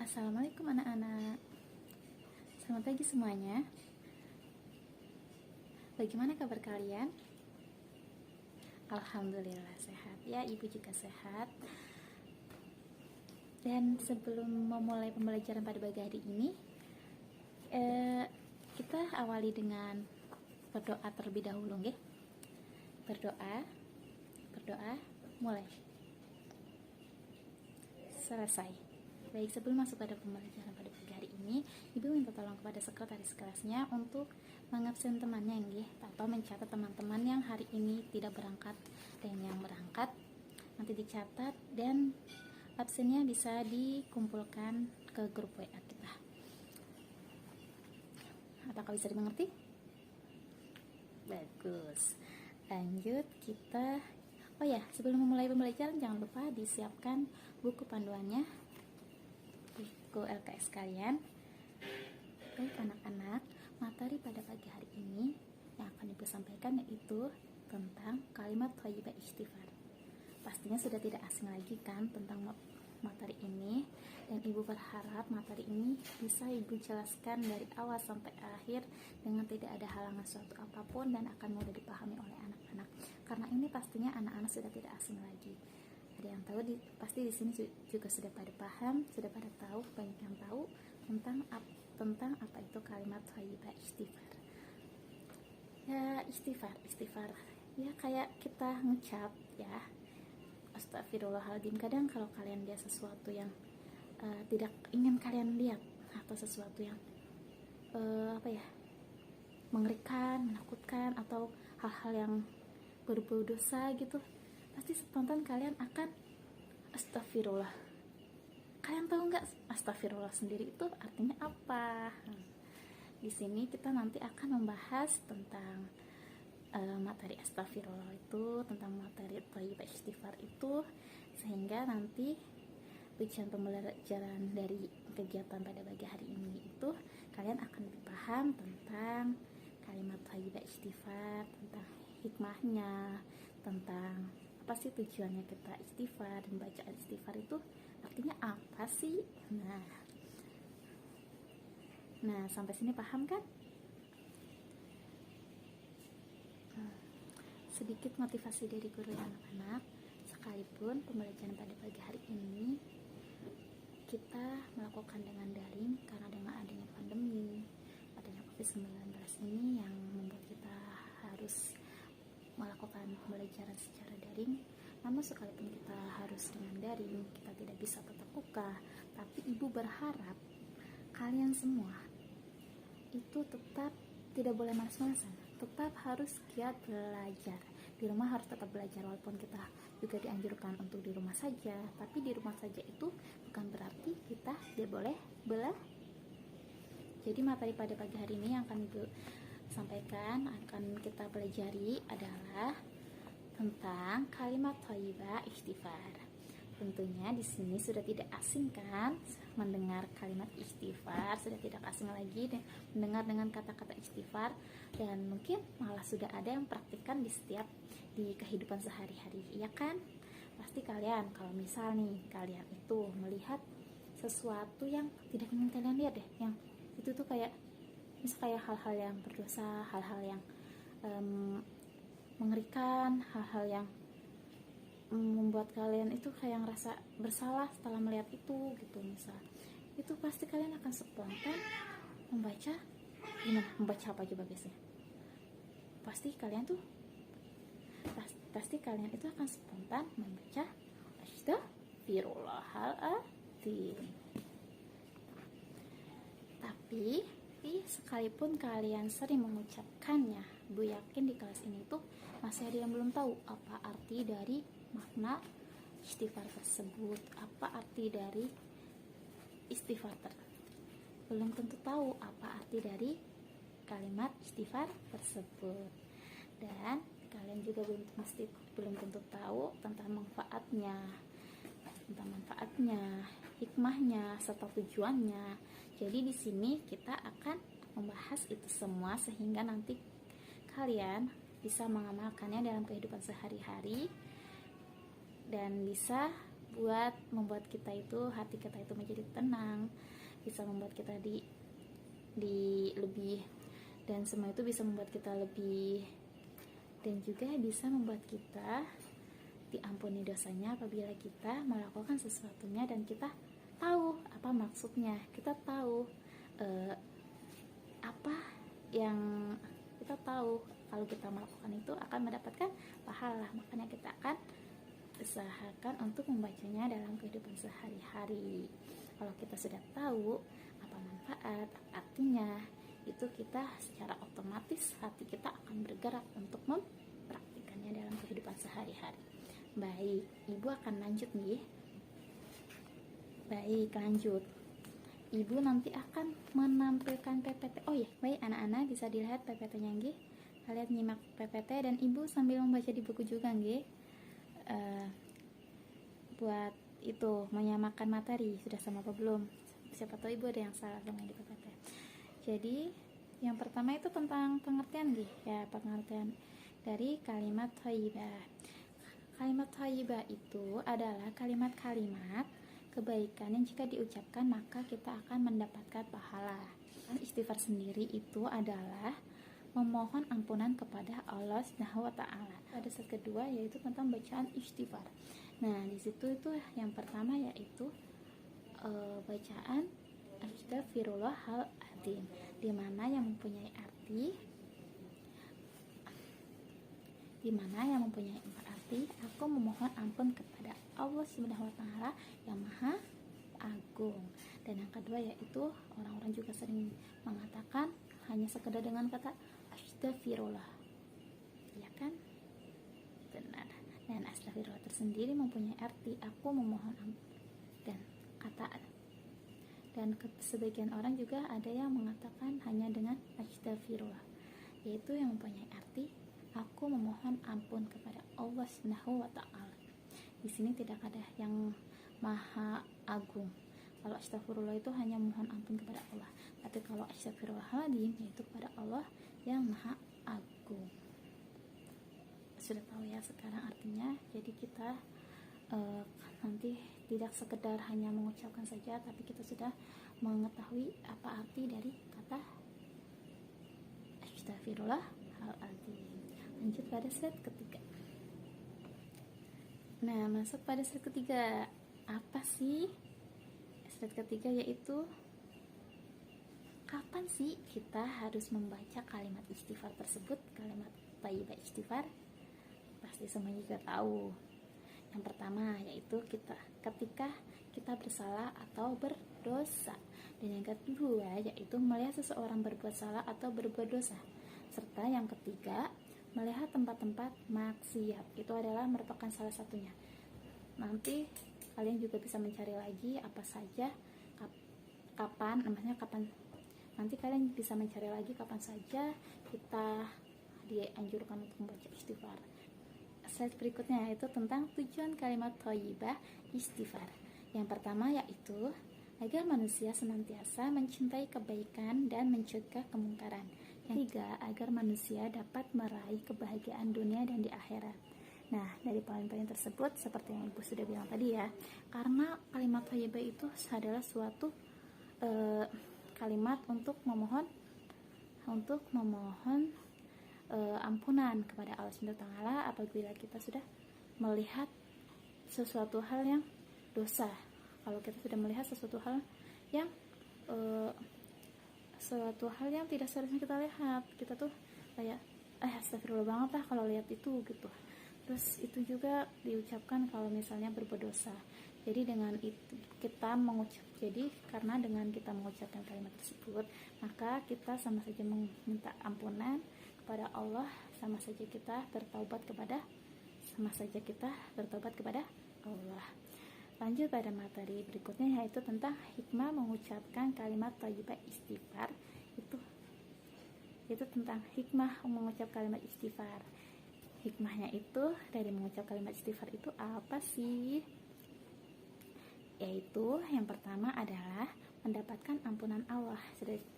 Assalamualaikum anak-anak. Selamat pagi semuanya. Bagaimana kabar kalian? Alhamdulillah sehat. Ya, ibu juga sehat. Dan sebelum memulai pembelajaran pada pagi hari ini, kita awali dengan berdoa terlebih dahulu, nggih. Berdoa, mulai. Selesai. Baik, sebelum masuk pada pembelajaran pada pagi hari ini, Ibu minta tolong kepada sekretaris kelasnya untuk mengabsen temannya, nggih, atau mencatat teman-teman yang hari ini tidak berangkat dan yang berangkat nanti dicatat dan absennya bisa dikumpulkan ke grup WA kita. Apakah bisa dimengerti? Bagus. Lanjut kita. Oh ya, sebelum memulai pembelajaran jangan lupa disiapkan buku panduannya, buku LKS kalian. Baik anak-anak, materi pada pagi hari ini yang akan Ibu sampaikan yaitu tentang kalimat thayyibah istighfar. Pastinya sudah tidak asing lagi kan tentang materi ini, dan Ibu berharap materi ini bisa Ibu jelaskan dari awal sampai akhir dengan tidak ada halangan suatu apapun dan akan mudah dipahami oleh anak-anak. Karena ini pastinya anak-anak sudah tidak asing lagi. Ada yang tahu, pasti di sini juga sudah pada paham, sudah pada tahu, banyak yang tahu tentang apa itu kalimat thayyibah istighfar. Ya, istighfar. Ya kayak kita ngucap ya. Astagfirullahaladzim. Kadang kalau kalian lihat sesuatu yang tidak ingin kalian lihat atau sesuatu yang mengerikan, menakutkan atau hal-hal yang berbau dosa gitu, pasti spontan kalian akan astagfirullah. Kalian tahu nggak astagfirullah sendiri itu artinya apa? Di sini kita nanti akan membahas tentang materi astagfirullah itu, tentang materi thayyibah istighfar itu, sehingga nanti ujian pembelajaran dari kegiatan pada pagi hari ini itu kalian akan lebih paham tentang kalimat thayyibah istighfar, tentang hikmahnya, tentang apa sih tujuannya kita istighfar, dan bacaan istighfar itu artinya apa sih. Nah sampai sini paham kan? Sedikit motivasi dari guru dan anak-anak, sekalipun pembelajaran pada pagi hari ini kita melakukan dengan daring karena dengan adanya pandemi, adanya COVID-19 ini yang membuat kita harus melakukan pembelajaran secara daring. Namun sekalipun kita harus dengan daring, kita tidak bisa tatap muka, tapi Ibu berharap kalian semua itu tetap tidak boleh malas-malasan, tetap harus giat belajar. Di rumah harus tetap belajar, walaupun kita juga dianjurkan untuk di rumah saja, tapi di rumah saja itu bukan berarti kita tidak boleh belajar. Jadi materi pada pagi hari ini yang akan Ibu sampaikan, akan kita pelajari adalah tentang kalimat thayyibah istighfar. Tentunya di sini sudah tidak asing kan mendengar kalimat istighfar, sudah tidak asing lagi mendengar dengan kata-kata istighfar, dan mungkin malah sudah ada yang praktikkan di kehidupan sehari-hari, ya kan? Pasti kalian kalau misal nih kalian itu melihat sesuatu yang tidak ingin kalian lihat deh, yang itu tuh kayak hal-hal yang berdosa, hal-hal yang mengerikan, hal-hal yang membuat kalian itu kayak ngerasa bersalah setelah melihat itu gitu, misal itu pasti kalian akan spontan membaca apa coba biasanya? Pasti kalian itu akan spontan membaca astagfirullahaladzim. Tapi sekalipun kalian sering mengucapkannya, Bu yakin di kelas ini tuh masih ada yang belum tahu apa arti dari makna istighfar tersebut, apa arti dari istighfar belum tentu tahu apa arti dari kalimat istighfar tersebut, dan kalian juga belum tentu tahu tentang manfaatnya, hikmahnya, serta tujuannya. Jadi di sini kita akan membahas itu semua sehingga nanti kalian bisa mengamalkannya dalam kehidupan sehari-hari dan bisa membuat kita itu, hati kita itu menjadi tenang, bisa membuat kita di lebih, dan semua itu bisa membuat kita lebih, dan juga bisa membuat kita diampuni dosanya apabila kita melakukan sesuatunya dan kita tahu apa maksudnya, kita tahu apa yang kita tahu kalau kita melakukan itu akan mendapatkan pahala. Makanya kita akan usahakan untuk membacanya dalam kehidupan sehari-hari. Kalau kita sudah tahu apa manfaat, artinya, itu kita secara otomatis hati kita akan bergerak untuk mempraktikannya dalam kehidupan sehari-hari. Baik, Ibu akan lanjut nih. Baik, lanjut. Ibu nanti akan menampilkan PPT. Oh ya, baik anak-anak, bisa dilihat PPT-nya nggih. Kalian nyimak PPT dan Ibu sambil membaca di buku juga nggih. Buat itu menyamakan materi sudah sama apa belum? Siapa tahu Ibu ada yang salah sama di PPT. Jadi, yang pertama itu tentang pengertian nggih. Ya, pengertian dari kalimat thayyibah. Kalimat thayyibah itu adalah kalimat-kalimat kebaikan yang jika diucapkan maka kita akan mendapatkan pahala. Istighfar sendiri itu adalah memohon ampunan kepada Allah Subhanahu wa taala. Ada set kedua yaitu tentang bacaan istighfar. Nah, di situ itu yang pertama yaitu bacaan Astaghfirullahaladzim, di mana yang mempunyai arti aku memohon ampun kepada Allah Subhanahu wa taala yang Maha Agung. Dan yang kedua yaitu orang-orang juga sering mengatakan hanya sekedar dengan kata astagfirullah, ya kan? Benar. Dan astagfirullah tersendiri mempunyai arti aku memohon ampun. Dan sebagian orang juga ada yang mengatakan hanya dengan astagfirullah, yaitu yang mempunyai arti aku memohon ampun kepada Allah Subhanahu wa taala. Di sini tidak ada yang Maha Agung. Kalau astagfirullah itu hanya mohon ampun kepada Allah. Tapi kalau astagfirullahaladzim yaitu kepada Allah yang Maha Agung. Sudah tahu ya sekarang artinya. Jadi kita nanti tidak sekedar hanya mengucapkan saja, tapi kita sudah mengetahui apa arti dari kata astagfirullahaladzim. Lanjut pada slide ketiga. Nah, masuk pada slide ketiga. Apa sih slide ketiga? Yaitu kapan sih kita harus membaca kalimat istighfar tersebut, kalimat thayyibah istighfar? Pasti semuanya juga tahu. Yang pertama yaitu ketika kita bersalah atau berdosa. Dan yang kedua yaitu melihat seseorang berbuat salah atau berbuat dosa. Serta yang ketiga, melihat tempat-tempat maksiat. Itu adalah merupakan salah satunya. Nanti kalian juga bisa mencari lagi apa saja kapan. Nanti kalian bisa mencari lagi kapan saja kita dianjurkan untuk membaca istighfar. Slide berikutnya yaitu tentang tujuan kalimat thayyibah istighfar. Yang pertama yaitu agar manusia senantiasa mencintai kebaikan dan mencegah kemungkaran. Yang ketiga, agar manusia dapat meraih kebahagiaan dunia dan di akhirat. Nah, dari poin-poin tersebut seperti yang Ibu sudah bilang tadi ya, karena kalimat thayyibah itu adalah suatu kalimat untuk memohon ampunan kepada Allah Subhanahu wa taala apabila kita sudah melihat sesuatu hal yang dosa. Kalau kita sudah melihat sesuatu hal yang tidak seharusnya kita lihat, kita tuh kayak astagfirullah banget lah kalau lihat itu gitu. Terus itu juga diucapkan kalau misalnya berbuat dosa. Jadi karena dengan kita mengucapkan kalimat tersebut, maka kita sama saja meminta ampunan kepada Allah, sama saja kita bertaubat kepada Allah. Lanjut pada materi berikutnya yaitu tentang hikmah mengucapkan kalimat thayyibah istighfar. Itu tentang hikmah mengucap kalimat istighfar. Hikmahnya itu dari mengucap kalimat istighfar itu apa sih? Yaitu yang pertama adalah mendapatkan ampunan Allah.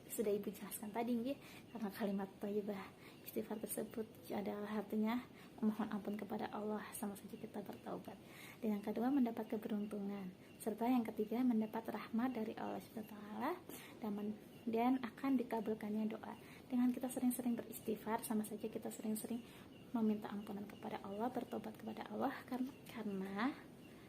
Sudah Ibu jelaskan tadi nggih, karena kalimat thayyibah Istighfar tersebut adalah artinya memohon ampun kepada Allah, sama saja kita bertaubat. Dan yang kedua, mendapat keberuntungan. Serta yang ketiga, mendapat rahmat dari Allah SWT, dan akan dikabulkannya doa. Dengan kita sering-sering beristighfar, sama saja kita sering-sering meminta ampunan kepada Allah, bertobat kepada Allah, karena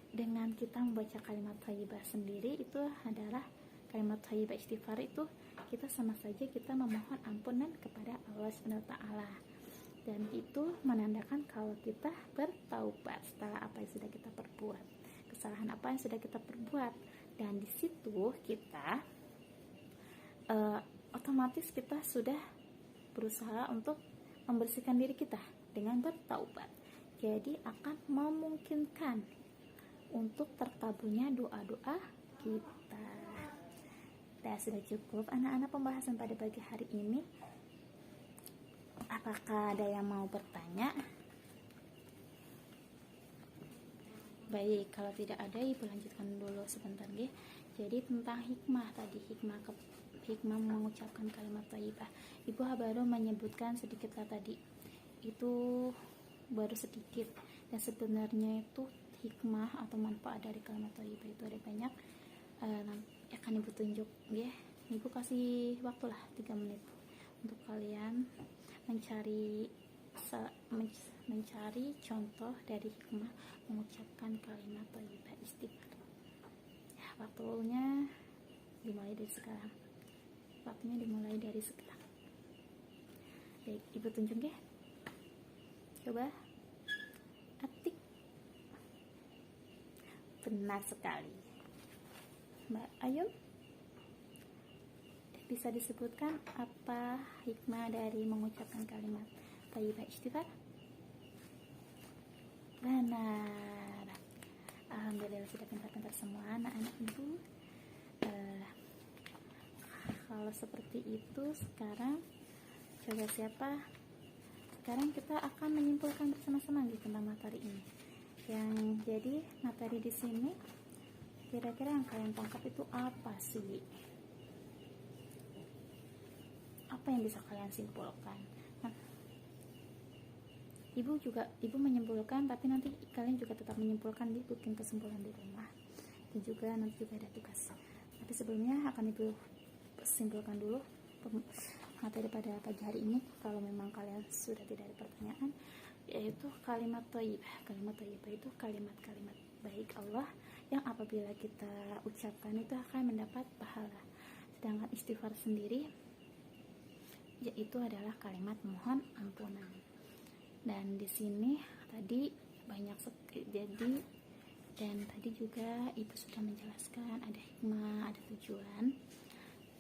dengan kita membaca kalimat thayyibah sendiri, itu adalah kalimat thayyibah istighfar, itu kita sama saja kita memohon ampunan kepada Allah SWT, dan itu menandakan kalau kita bertaubat setelah apa yang sudah kita perbuat, kesalahan apa yang sudah kita perbuat. Dan di situ kita otomatis kita sudah berusaha untuk membersihkan diri kita dengan bertaubat, jadi akan memungkinkan untuk terkabulnya doa-doa kita. Dan sudah cukup anak-anak pembahasan pada pagi hari ini. Apakah ada yang mau bertanya? Baik, kalau tidak ada, ibu lanjutkan dulu sebentar ya. Jadi tentang hikmah tadi, hikmah mengucapkan kalimat thayyibah, ibu baru menyebutkan sedikit lah tadi, itu baru sedikit. Dan sebenarnya itu hikmah atau manfaat dari kalimat thayyibah itu ada banyak. Akan ibu tunjuk ya, ibu kasih waktu lah 3 menit untuk kalian mencari contoh dari hikmah mengucapkan kalimat thayyibah istighfar. Ya, waktunya dimulai dari sekarang. Baik, ibu tunjuk ya. Coba atik. Benar sekali, Mbak Ayun. Bisa disebutkan apa hikmah dari mengucapkan kalimat thayyibah istighfar? Benar. Alhamdulillah, sudah pintar-pintar semua anak-anak ibu. Kalau seperti itu, sekarang coba sekarang kita akan menyimpulkan bersama-sama tentang materi ini. Yang jadi materi di sini, kira-kira yang kalian tangkap itu apa sih? Apa yang bisa kalian simpulkan? Nah, ibu menyimpulkan, tapi nanti kalian juga tetap menyimpulkan, bikin kesimpulan di rumah, dan juga nanti juga ada tugas. Tapi sebelumnya akan ibu simpulkan dulu materi pada pagi hari ini. Kalau memang kalian sudah tidak ada pertanyaan, yaitu kalimat thayyibah. Kalimat thayyibah itu kalimat-kalimat baik Allah yang apabila kita ucapkan itu akan mendapat pahala. Sedangkan istighfar sendiri yaitu adalah kalimat mohon ampunan. Dan di sini tadi banyak dan tadi juga ibu sudah menjelaskan ada hikmah, ada tujuan.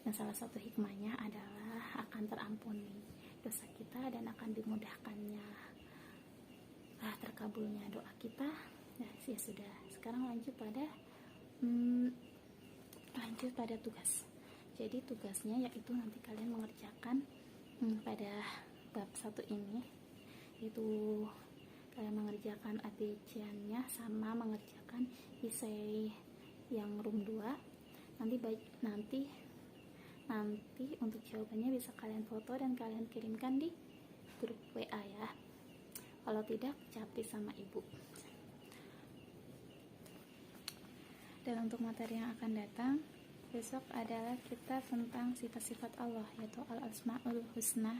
Dan salah satu hikmahnya adalah akan terampuni dosa kita dan akan dimudahkannya terkabulnya doa kita. Nah, ya sudah. Sekarang lanjut pada tugas. Jadi tugasnya yaitu nanti kalian mengerjakan pada bab 1 ini, yaitu kalian mengerjakan ABC-nya sama mengerjakan esai yang room 2. Nanti untuk jawabannya bisa kalian foto dan kalian kirimkan di grup WA ya. Kalau tidak, capri sama ibu. Dan untuk materi yang akan datang besok adalah kita tentang sifat-sifat Allah, yaitu Al-Asma'ul Husna.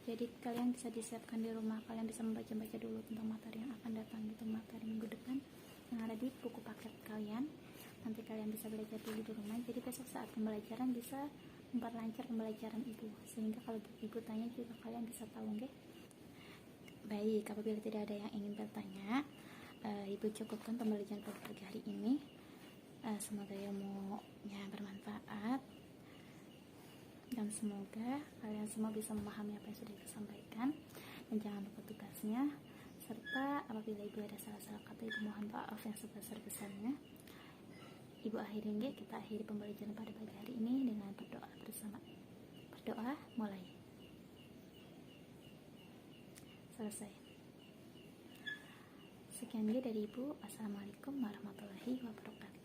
Jadi kalian bisa disiapkan di rumah, kalian bisa membaca-baca dulu tentang materi yang akan datang, itu materi minggu depan yang ada di buku paket kalian. Nanti kalian bisa belajar dulu di rumah, jadi besok saat pembelajaran bisa memperlancar pembelajaran ibu, sehingga kalau ibu tanya juga kalian bisa tahu, nggih? Baik, apabila tidak ada yang ingin bertanya, ibu cukupkan pembelajaran pada pagi hari ini. Semoga ilmunya bermanfaat, dan semoga kalian semua bisa memahami apa yang sudah disampaikan, dan jangan lupa tugasnya. Serta apabila ibu ada salah-salah kata, ibu mohon maaf yang sebesar-besarnya. Ibu kita akhiri pembelajaran pada pagi hari ini dengan berdoa bersama. Berdoa mulai. Selesai. Sekian dari ibu. Assalamualaikum warahmatullahi wabarakatuh.